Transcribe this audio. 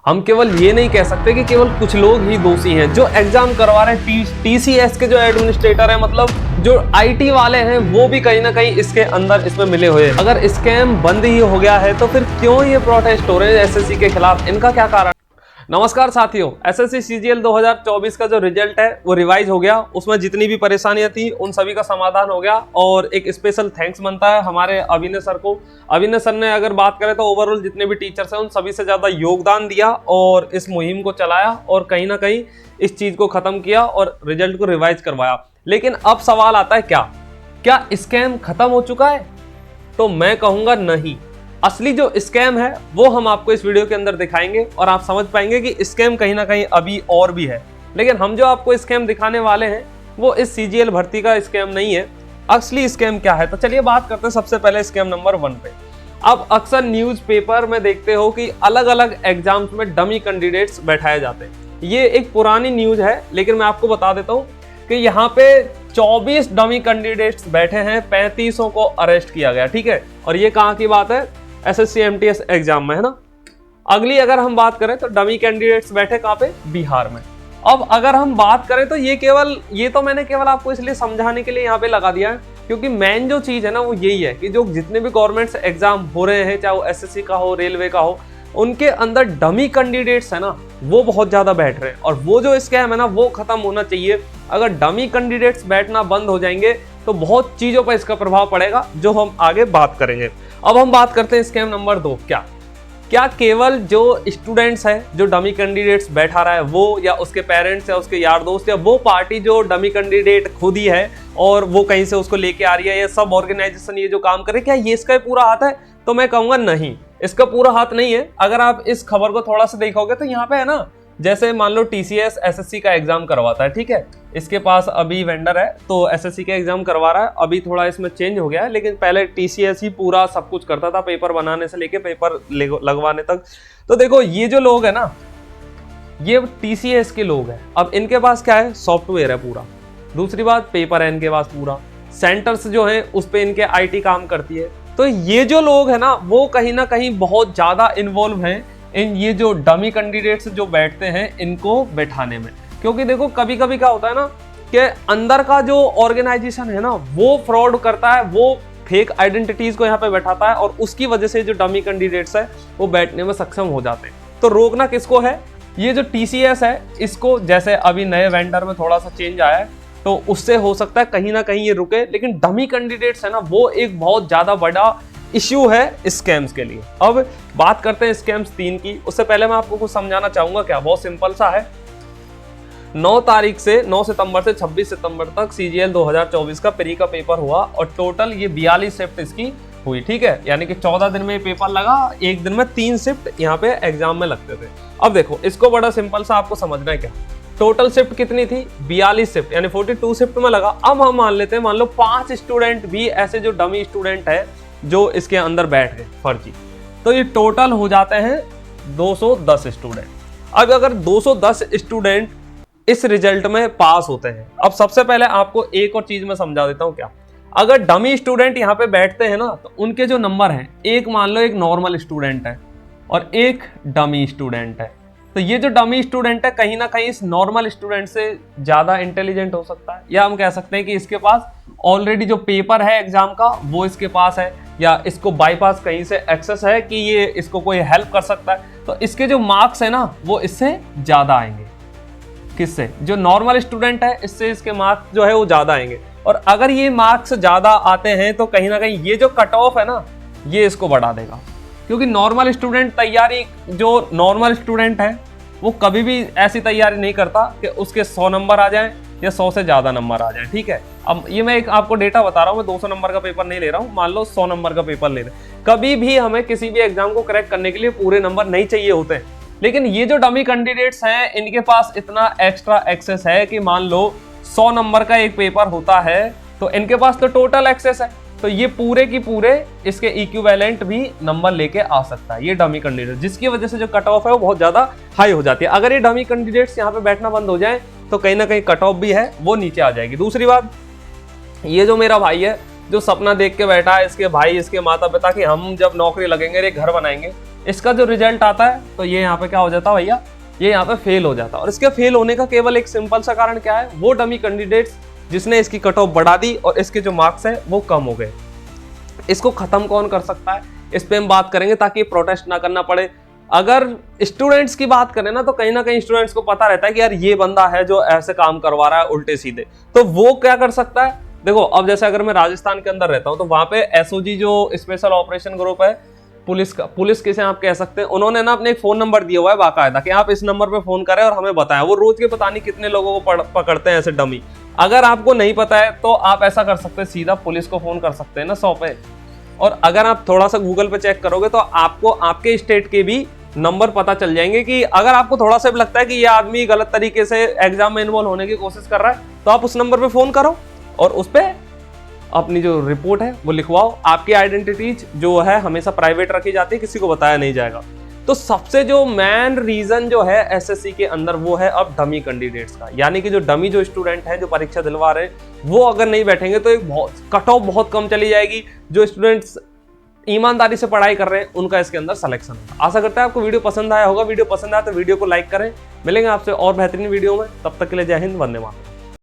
हम केवल ये नहीं कह सकते कि केवल कुछ लोग ही दोषी हैं। जो एग्जाम करवा रहे हैं टीसीएस के जो एडमिनिस्ट्रेटर है, मतलब जो आईटी वाले हैं, वो भी कहीं ना कहीं इसके अंदर इसमें मिले हुए हैं। अगर स्कैम बंद ही हो गया है तो फिर क्यों ये प्रोटेस्ट हो रहे हैं एसएससी के खिलाफ, इनका क्या कारण? नमस्कार साथियों, एसएससी सीजीएल 2024 का जो रिजल्ट है वो रिवाइज हो गया। उसमें जितनी भी परेशानियां थी उन सभी का समाधान हो गया और एक स्पेशल थैंक्स बनता है हमारे अभिनय सर को। अभिनय सर ने अगर बात करें तो ओवरऑल जितने भी टीचर्स हैं उन सभी से ज्यादा योगदान दिया और इस मुहिम को चलाया और कहीं ना कहीं इस चीज को खत्म किया और रिजल्ट को रिवाइज करवाया। लेकिन अब सवाल आता है, क्या स्कैम खत्म हो चुका है? तो मैं कहूंगा नहीं। असली जो स्कैम है वो हम आपको इस वीडियो के अंदर दिखाएंगे और आप समझ पाएंगे कि स्कैम कहीं ना कहीं अभी और भी है। लेकिन हम जो आपको स्कैम दिखाने वाले हैं वो इस सीजीएल भर्ती का स्कैम नहीं है। असली स्कैम क्या है, तो चलिए बात करते हैं सबसे पहले स्कैम नंबर 1 पे। अब अक्सर न्यूज़पेपर में देखते हो कि अलग अलग एग्जाम्स में डमी कैंडिडेट्स बैठाए जाते हैं। ये एक पुरानी न्यूज है, लेकिन मैं आपको बता देता हूँ कि यहाँ पे 24 डमी कैंडिडेट्स बैठे हैं, 35 को अरेस्ट किया गया। ठीक है, और ये कहाँ की बात है? एसएससी एमटीएस एग्जाम में है ना। अगली अगर हम बात करें तो डमी कैंडिडेट्स बैठे कहाँ पे? बिहार में। अब अगर हम बात करें तो ये तो मैंने केवल आपको इसलिए समझाने के लिए यहाँ पे लगा दिया है, क्योंकि मेन जो चीज है ना वो यही है कि जो जितने भी गवर्नमेंट एग्जाम हो रहे हैं, चाहे वो एसएससी का हो, रेलवे का हो, उनके अंदर डमी कैंडिडेट्स है ना वो बहुत ज्यादा बैठ रहे हैं और वो जो स्कैम है ना वो खत्म होना चाहिए। अगर डमी कैंडिडेट्स बैठना बंद हो जाएंगे तो बहुत चीजों पर इसका प्रभाव पड़ेगा, जो हम आगे बात करेंगे। अब हम बात करते हैं स्कैम नंबर 2। क्या केवल जो स्टूडेंट्स है जो डमी कैंडिडेट्स बैठा रहा है वो, या उसके पेरेंट्स, या उसके यार दोस्त, या वो पार्टी जो डमी कैंडिडेट खुद ही है और वो कहीं से उसको लेके आ रही है, या सब ऑर्गेनाइजेशन ये जो काम करे, क्या ये इसका पूरा हाथ है? तो मैं कहूंगा नहीं, इसका पूरा हाथ नहीं है। अगर आप इस खबर को थोड़ा सा देखोगे तो यहाँ पे है ना, जैसे मान लो टीसीएस एसएससी का एग्जाम करवाता है, ठीक है, इसके पास अभी वेंडर है तो एसएससी का एग्जाम करवा रहा है। अभी थोड़ा इसमें चेंज हो गया है, लेकिन पहले टीसीएस ही पूरा सब कुछ करता था, पेपर बनाने से लेके पेपर लगवाने तक। तो देखो ये जो लोग है ना, ये टीसीएस के लोग हैं। अब इनके पास क्या है? सॉफ्टवेयर है पूरा। दूसरी बात, पेपर है इनके पास पूरा, सेंटर्स जो है उस पर इनके आईटी काम करती है। तो ये जो लोग है ना वो कहीं ना कहीं बहुत ज्यादा इन्वॉल्व हैं इन ये जो डमी कैंडिडेट्स जो बैठते हैं इनको बैठाने में। क्योंकि देखो कभी कभी क्या होता है ना कि अंदर का जो ऑर्गेनाइजेशन है ना वो फ्रॉड करता है, वो फेक आइडेंटिटीज को यहाँ पे बैठाता है और उसकी वजह से जो डमी कैंडिडेट्स है वो बैठने में सक्षम हो जाते हैं। तो रोकना किसको है? ये जो टीसीएस है इसको, जैसे अभी नए वेंडर में थोड़ा सा चेंज आया है तो उससे हो सकता है कहीं ना कहीं ये रुके, लेकिन डमी कैंडिडेट्स है ना वो एक बहुत ज्यादा बड़ा इश्यू है स्कैम्स के लिए। अब बात करते हैं स्कैम्स 3 की। उससे पहले मैं आपको कुछ समझाना चाहूंगा। क्या बहुत सिंपल सा है। 9 सितंबर से 26 सितंबर तक सीजीएल 2024 का प्री का पेपर हुआ और टोटल ये 42 शिफ्ट इसकी हुई। ठीक है, यानी कि 14 दिन में पेपर लगा, एक दिन में 3 शिफ्ट यहाँ पे एग्जाम में लगते थे। अब देखो इसको बड़ा सिंपल सा आपको समझना है। क्या टोटल शिफ्ट कितनी थी? 42 शिफ्ट, यानी 42 शिफ्ट में लगा। अब हम मान लेते हैं, मान लो 5 स्टूडेंट भी ऐसे जो डमी स्टूडेंट है जो इसके अंदर बैठ गए फर्जी, तो ये टोटल हो जाते हैं 210 स्टूडेंट। अब अगर 210 स्टूडेंट इस रिजल्ट में पास होते हैं, अब सबसे पहले आपको एक और चीज मैं समझा देता हूं। क्या अगर डमी स्टूडेंट यहाँ पे बैठते हैं ना तो उनके जो नंबर हैं, एक मान लो एक नॉर्मल स्टूडेंट है और एक डमी स्टूडेंट है, तो ये जो डमी स्टूडेंट है कहीं ना कहीं इस नॉर्मल स्टूडेंट से ज्यादा इंटेलिजेंट हो सकता है, या हम कह सकते हैं कि इसके पास ऑलरेडी जो पेपर है एग्जाम का वो इसके पास है, या इसको बाईपास कहीं से एक्सेस है कि ये इसको कोई हेल्प कर सकता है। तो इसके जो मार्क्स है ना वो इससे ज्यादा आएंगे। किससे? जो नॉर्मल स्टूडेंट है इससे इसके मार्क्स जो है वो ज्यादा आएंगे। और अगर ये मार्क्स ज्यादा आते हैं तो कहीं ना कहीं ये जो कट ऑफ है ना ये इसको बढ़ा देगा, क्योंकि नॉर्मल स्टूडेंट तैयारी, जो नॉर्मल स्टूडेंट है वो कभी भी ऐसी तैयारी नहीं करता कि उसके 100 नंबर आ जाएं या 100 से ज्यादा नंबर आ जाएं। ठीक है, अब ये मैं एक आपको डेटा बता रहा हूँ, मैं 200 नंबर का पेपर नहीं ले रहा हूँ, मान लो 100 नंबर का पेपर ले रहे हैं। कभी भी हमें किसी भी एग्जाम को क्रैक करने के लिए पूरे नंबर नहीं चाहिए होते हैं, लेकिन ये जो डमी कैंडिडेट्स हैं इनके पास इतना एक्स्ट्रा एक्सेस है कि मान लो 100 नंबर का एक पेपर होता है तो इनके पास तो टोटल एक्सेस है, तो ये पूरे की पूरे इसके इक्विवेलेंट भी नंबर लेके आ सकता है ये डमी कैंडिडेट, जिसकी वजह से जो कट ऑफ है वो बहुत ज्यादा हाई हो जाती है। अगर ये डमी कैंडिडेट्स यहाँ पे बैठना बंद हो जाए तो कहीं ना कहीं कट ऑफ भी है वो नीचे आ जाएगी। दूसरी बात, ये जो मेरा भाई है जो सपना देख के बैठा है, इसके भाई, इसके माता पिता कि हम जब नौकरी लगेंगे एक घर बनाएंगे, इसका जो रिजल्ट आता है तो ये यहाँ पे क्या हो जाता है भैया, ये यहाँ पे फेल हो जाता है। और इसके फेल होने का केवल एक सिंपल सा कारण क्या है, वो डमी कैंडिडेट्स जिसने इसकी कट ऑफ बढ़ा दी और इसके जो मार्क्स है वो कम हो गए। इसको खत्म कौन कर सकता है, इस पे हम बात करेंगे ताकि प्रोटेस्ट ना करना पड़े। अगर स्टूडेंट्स की बात करें ना कहीं स्टूडेंट्स को पता रहता है कि यार ये बंदा है जो ऐसे काम करवा रहा है उल्टे सीधे, तो वो क्या कर सकता है। देखो अब जैसे अगर मैं राजस्थान के अंदर रहता हूं तो वहां पे एसओजी जो स्पेशल ऑपरेशन ग्रुप है पुलिस किसे आप कह सकते हैं, उन्होंने ना अपने एक फोन नंबर दिया हुआ है बाकायदा कि आप इस नंबर पे फोन करें और हमें बताएं। वो रोज के पता नहीं कितने लोगों को पकड़ते हैं ऐसे डमी। अगर आपको नहीं पता है तो आप ऐसा कर सकते हैं, सीधा पुलिस को फोन कर सकते हैं ना 100 पे। और अगर आप थोड़ा सा गूगल पे चेक करोगे तो आपको आपके स्टेट के भी नंबर पता चल जाएंगे कि अगर आपको थोड़ा सा भी लगता है कि ये आदमी गलत तरीके से एग्जाम में इन्वॉल्व होने की कोशिश कर रहा है तो आप उस नंबर पे फोन करो और उस पे अपनी जो रिपोर्ट है वो लिखवाओ। आपकी आइडेंटिटीज जो है हमेशा प्राइवेट रखी जाती है, किसी को बताया नहीं जाएगा। तो सबसे जो मेन रीजन जो है एसएससी के अंदर वो है अब डमी कैंडिडेट्स का, यानी कि जो डमी जो स्टूडेंट है जो परीक्षा दिलवा रहे हैं वो अगर नहीं बैठेंगे तो एक बहुत कट ऑफ बहुत कम चली जाएगी। जो स्टूडेंट्स ईमानदारी से पढ़ाई कर रहे हैं उनका इसके अंदर सिलेक्शन होगा। आशा करता है आपको वीडियो पसंद आया होगा। वीडियो पसंद आया तो वीडियो को लाइक करें। मिलेंगे आपसे और बेहतरीन वीडियो में, तब तक के लिए जय हिंद, वंदे मातरम।